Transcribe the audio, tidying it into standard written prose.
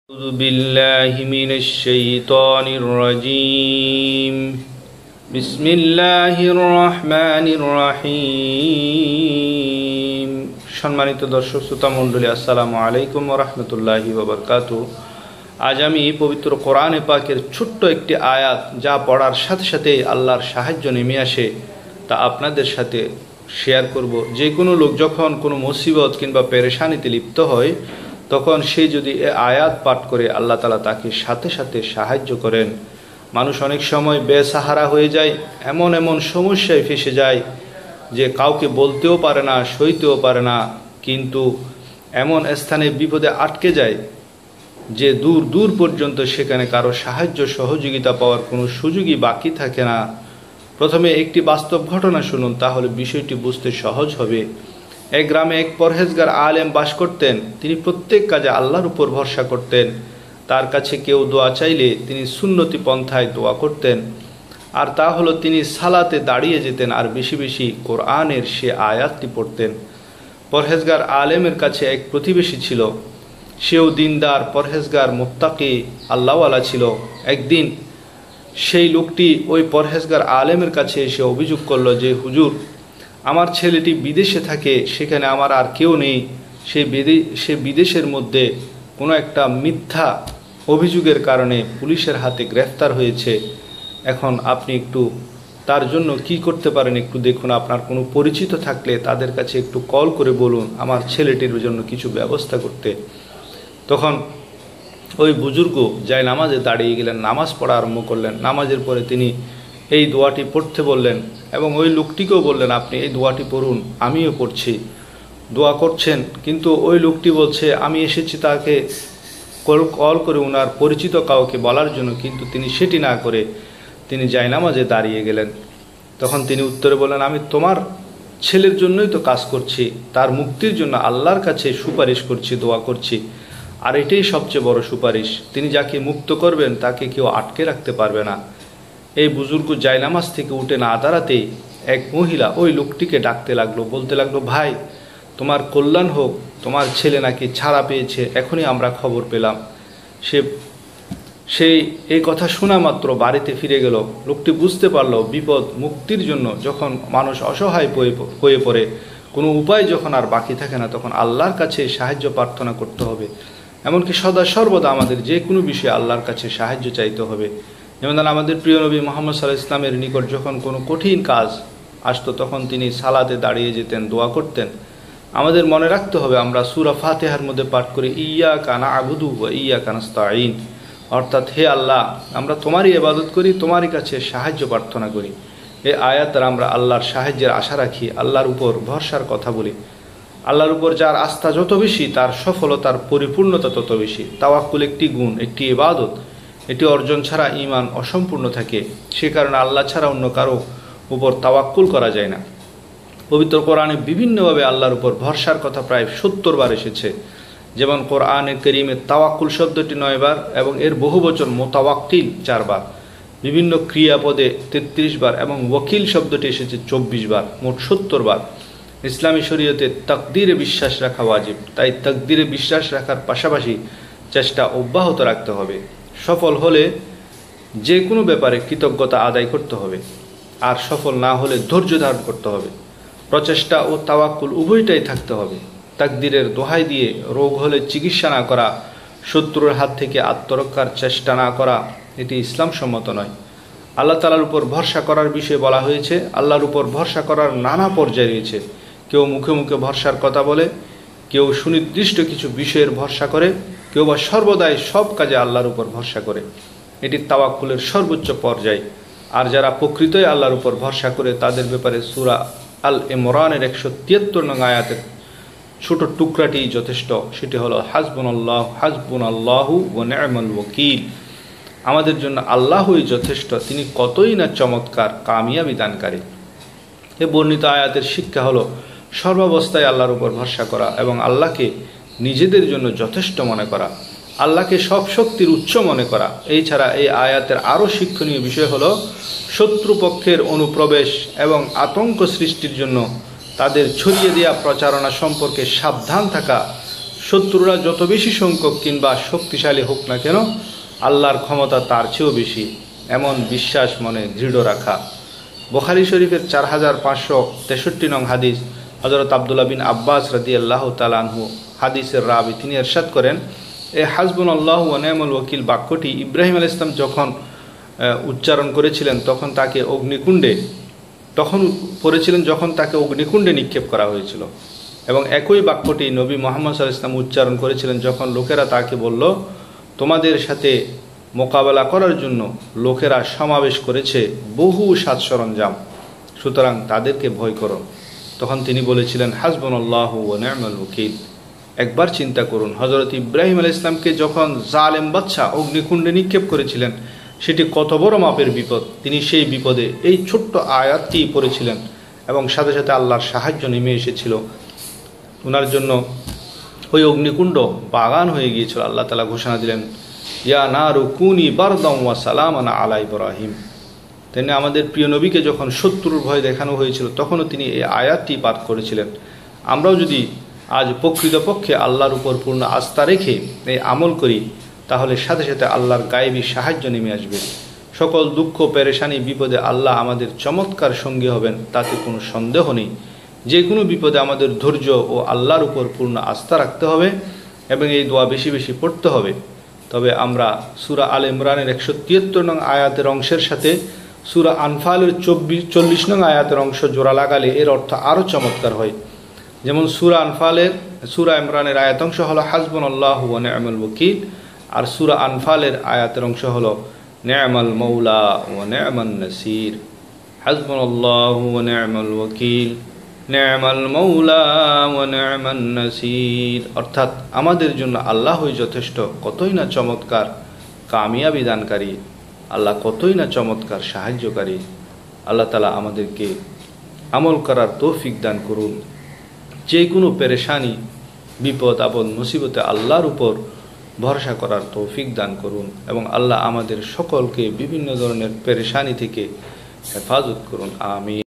أعوذ بالله من الشيطان الرجيم بسم الله الرحمن الرحيم সম্মানিত দর্শক শ্রোতা মণ্ডলী আসসালামু আলাইকুম ওয়া রাহমাতুল্লাহি ওয়া বারাকাতুহু। আজ আমি পবিত্র কোরআনে পাকের ছোট্ট একটি আয়াত যা পড়ার সাথে সাথে আল্লাহর সাহায্য নেমে আসে তা আপনাদের সাথে শেয়ার করব। যে কোনো লোক যখন কোনো মুসিবত কিংবা পেরেশানিতে লিপ্ত হয় তখন সে যদি এ আয়াত পাঠ করে আল্লাহ তাআলা তাকে সাথে সাথে সাহায্য করেন। মানুষ অনেক সময় বেসাহারা হয়ে যায়, এমন এমন সমস্যায় ফেসে যায় যে কাউকে বলতেও পারে না, সইতেও পারে না, কিন্তু এমন স্থানে বিপদে আটকে যায় যে দূর দূর পর্যন্ত সেখানে কারো সাহায্য সহযোগিতা পাওয়ার কোনো সুযোগই বাকি থাকে না। প্রথমে একটি বাস্তব ঘটনা শুনুন, তাহলে বিষয়টি বুঝতে সহজ হবে। এক গ্রামে এক পরহেজগার আলেম বাস করতেন। তিনি প্রত্যেক কাজে আল্লাহর উপর ভরসা করতেন। তার কাছে কেউ দোয়া চাইলে তিনি সুন্নতি পন্থায় দোয়া করতেন, আর তা হলো তিনি সালাতে দাঁড়িয়ে যেতেন আর বেশি বেশি কোরআনের সে আয়াতটি পড়তেন। পরহেজগার আলেমের কাছে এক প্রতিবেশী ছিল, সেও দিনদার, পরহেজগার, মুত্তাকি, আল্লাহওয়ালা ছিল। একদিন সেই লোকটি ওই পরহেজগার আলেমের কাছে এসে অভিযোগ করলো যে হুজুর, আমার ছেলেটি বিদেশে থাকে, সেখানে আমার আর কেউ নেই, সে বিদেশের মধ্যে কোনো একটা মিথ্যা অভিযোগের কারণে পুলিশের হাতে গ্রেফতার হয়েছে। এখন আপনি একটু তার জন্য কি করতে পারেন একটু দেখুন। আপনার কোনো পরিচিত থাকলে তাদের কাছে একটু কল করে বলুন আমার ছেলেটির জন্য কিছু ব্যবস্থা করতে। তখন ওই বুজুর্গ যায় নামাজে দাঁড়িয়ে গেলেন, নামাজ পড়া আরম্ভ করলেন। নামাজের পরে তিনি এই দোয়াটি পড়তে বললেন এবং ওই লোকটিকেও বললেন আপনি এই দোয়াটি পড়ুন, আমিও পড়ছি। দোয়া করছেন, কিন্তু ওই লোকটি বলছে আমি এসেছি তাকে কল করে ওনার পরিচিত কাউকে বলার জন্য, কিন্তু তিনি সেটি না করে তিনি জায়নামাজে দাঁড়িয়ে গেলেন। তখন তিনি উত্তরে বললেন আমি তোমার ছেলের জন্যই তো কাজ করছি, তার মুক্তির জন্য আল্লাহর কাছে সুপারিশ করছি, দোয়া করছি, আর এটাই সবচেয়ে বড় সুপারিশ। তিনি যাকে মুক্ত করবেন তাকে কেউ আটকে রাখতে পারবে না। এই বুজুর্গ জায়নামাজ থেকে উঠে না দাঁড়াতেই এক মহিলা ওই লোকটিকে ডাকতে লাগলো, বলতে লাগলো ভাই তোমার কল্যাণ হোক, তোমার ছেলে নাকি ছাড়া পেয়েছে, এখনই আমরা খবর পেলাম। সেই এই কথা শোনা মাত্র বাড়িতে ফিরে গেল। লোকটি বুঝতে পারল বিপদ মুক্তির জন্য যখন মানুষ অসহায় হয়ে পড়ে, কোনো উপায় যখন আর বাকি থাকে না, তখন আল্লাহর কাছে সাহায্য প্রার্থনা করতে হবে। এমনকি সদা সর্বদা আমাদের যে কোনো বিষয়ে আল্লাহর কাছে সাহায্য চাইতে হবে। যেমন আমাদের প্রিয় নবী মুহাম্মদ সাল্লাল্লাহু আলাইহি ওয়াসাল্লামের নিকট যখন কোনো কঠিন কাজ আসতো তখন তিনি সালাতে দাঁড়িয়ে যেতেন, দোয়া করতেন। আমাদের মনে রাখতে হবে আমরা সূরা ফাতিহার মধ্যে পাঠ করি ইয়াকা না'বুদু ওয়া ইয়াকা নাস্তাঈন, অর্থাৎ হে আল্লাহ আমরা তোমারই ইবাদত করি, তোমারই কাছে সাহায্য প্রার্থনা করি। এই আয়াতে আমরা আল্লাহর সাহায্যের আশা রাখি, আল্লাহর উপর ভরসার কথা বলি। আল্লাহর উপর যার আস্থা যত বেশি তার সফলতার পরিপূর্ণতা তত বেশি। তাওয়াক্কুল একটি গুণ, একটি ইবাদত, এটি অর্জন ছাড়া ঈমান অসম্পূর্ণ থাকে। সে কারণে আল্লাহ ছাড়া অন্য কারো উপর তাওয়াক্কুল করা যায় না। পবিত্র কোরআনে বিভিন্নভাবে আল্লাহর উপর ভরসার কথা প্রায় ৭০ বার এসেছে। যেমন কোরআনে কারীমে তাওয়াক্কুল শব্দটি ৯ বার এবং এর বহুবচন মুতাওয়াক্কিল ৪ বার, বিভিন্ন ক্রিয়াপদে ৩৩ বার এবং ওয়াকিল শব্দটি এসেছে ২৪ বার, মোট ৭০ বার। ইসলামী শরীয়তে তাকদীরে বিশ্বাস রাখা ওয়াজিব, তাই তাকদীরে বিশ্বাস রাখার পাশাপাশি চেষ্টা অব্যাহত রাখতে হবে। সফল হলে যে কোনো ব্যাপারে কৃতজ্ঞতা আদায় করতে হবে, আর সফল না হলে ধৈর্য ধারণ করতে হবে। প্রচেষ্টা ও তাওয়াক্কুল উভয়টাই থাকতে হবে। তাকদীরের দোহাই দিয়ে রোগ হলে চিকিৎসা না করা, শত্রুর হাত থেকে আত্মরক্ষার চেষ্টা না করা, এটি ইসলাম সম্মত নয়। আল্লাহ তাআলার উপর ভরসা করার বিষয়ে বলা হয়েছে, আল্লাহর উপর ভরসা করার নানা পর্যায় রয়েছে। কেউ মুখে মুখে ভরসার কথা বলে, কেউ সুনির্দিষ্ট কিছু বিষয়ের ভরসা করে, কেউ বা সর্বদাই সব কাজে আল্লাহর উপর ভরসা করে। এটি তাওয়াক্কুলের সর্বোচ্চ পর্যায়। আর যারা প্রকৃতই আল্লাহর উপর ভরসা করে তাদের ব্যাপারে সূরা আল ইমরানের ১৭৩ নং আয়াতের ছোট টুকরাটি যথেষ্ট। সেটি হলো হাসবুনাল্লাহু ওয়া নি'মাল ওয়াকীল, আমাদের জন্য আল্লাহই যথেষ্ট, তিনি কতই না চমৎকার কামিয়াবি দানকারী। এ বর্ণিত আয়াতের শিক্ষা হলো সর্বাবস্থায় আল্লাহর উপর ভরসা করা এবং আল্লাহকে নিজেদের জন্য যথেষ্ট মনে করা, আল্লাহকে সব শক্তির উৎস মনে করা। এই ছাড়া এই আয়াতের আরও শিক্ষণীয় বিষয় হলো শত্রুপক্ষের অনুপ্রবেশ এবং আতঙ্ক সৃষ্টির জন্য তাদের ছড়িয়ে দেওয়া প্রচারণা সম্পর্কে সাবধান থাকা, শত্রুরা যত বেশি সংখ্যক কিংবা শক্তিশালী হোক না কেন, আল্লাহর ক্ষমতা তার চেয়েও বেশি, এমন বিশ্বাস মনে দৃঢ় রাখা। বুখারী শরীফের 4563 নং হাদিস, হযরত আব্দুল্লাহ বিন আব্বাস রাদিয়াল্লাহু তাআলা আনহু হাদিসের রাবি, তিনি ইরশাদ করেন, এই হাসবুনাল্লাহু ওয়া নি'মাল ওয়াকিল বাক্যটি ইব্রাহিম আলাইহিস সালাম যখন উচ্চারণ করেছিলেন তখন তাকে অগ্নিকুণ্ডে নিক্ষেপ করা হয়েছিল। এবং একই বাক্যটি নবী মুহাম্মদ সাল্লাল্লাহু আলাইহি ওয়াসাল্লাম উচ্চারণ করেছিলেন যখন লোকেরা তাকে বলল, তোমাদের সাথে মোকাবেলা করার জন্য লোকেরা সমাবেশ করেছে বহু সাজ সরঞ্জাম, সুতরাং তাদেরকে ভয় করো। তখন তিনি বলেছিলেন, হাসবুনাল্লাহু ওয়া নি'মাল ওয়াকিল। একবার চিন্তা করুন, হযরত ইব্রাহিম আলাইহিস সালামকে যখন জালেম বাদশা অগ্নিকুণ্ডে নিক্ষেপ করেছিলেন, সেটি কত বড় মাপের বিপদ। তিনি সেই বিপদে এই ছোট্ট আয়াতটি পড়েছিলেন এবং সাথে সাথে আল্লাহর সাহায্য নেমে এসেছিল ওনার জন্য। ওই অগ্নিকুণ্ড বাগান হয়ে গিয়েছিল। আল্লাহ তাআলা ঘোষণা দিলেন, ইয়া নারু কুনি বারদাম ওয়া সালামান আলা ইব্রাহিম। তিনি আমাদের প্রিয় নবীকে যখন শত্রুর ভয় দেখানো হয়েছিল তখনও তিনি এই আয়াতটি পাঠ করেছিলেন। আমরাও যদি আজ প্রকৃতপক্ষে আল্লাহর উপর পূর্ণ আস্থা রেখে এই আমল করি, তাহলে সাথে সাথে আল্লাহর গায়েবী সাহায্য নেমে আসবে। সকল দুঃখ পেরেশানি বিপদে আল্লাহ আমাদের চমৎকার সঙ্গী হবেন, তাতে কোনো সন্দেহ নেই। যে কোনো বিপদে আমাদের ধৈর্য ও আল্লাহর উপর পূর্ণ আস্থা রাখতে হবে এবং এই দোয়া বেশি বেশি পড়তে হবে। তবে আমরা সূরা আল ইমরানের 173 নং আয়াতের অংশের সাথে সূরা আনফালের 40 নং আয়াতের অংশ জোড়া লাগালে এর অর্থ আরও চমৎকার হয়। যেমন সূরা ইমরানের আয়াত অংশ হলো হাসবুনাল্লাহু ওয়া নি'মাল ওয়াকিল, আর সূরা আনফালের আয়াতের অংশ হলো নি'মাল মাওলা ওয়া নি'মান নাসির। হাসবুনাল্লাহু ওয়া নি'মাল ওয়াকিল, নি'মাল মাওলা ওয়া নি'মান নাসির। অর্থাৎ আমাদের জন্য আল্লাহই যথেষ্ট, কতই না চমৎকার কামিয়াবি দানকারী, আল্লাহ কতই না চমৎকার সাহায্যকারী। আল্লাহ তাআলা আমাদেরকে আমল করার তৌফিক দান করুন। যে কোনো পেরেশানি, বিপদ আপদ মুসিবতে আল্লাহর উপর ভরসা করার তৌফিক দান করুন এবং আল্লাহ আমাদের সকলকে বিভিন্ন ধরনের পেরেশানি থেকে হেফাজত করুন। আমিন।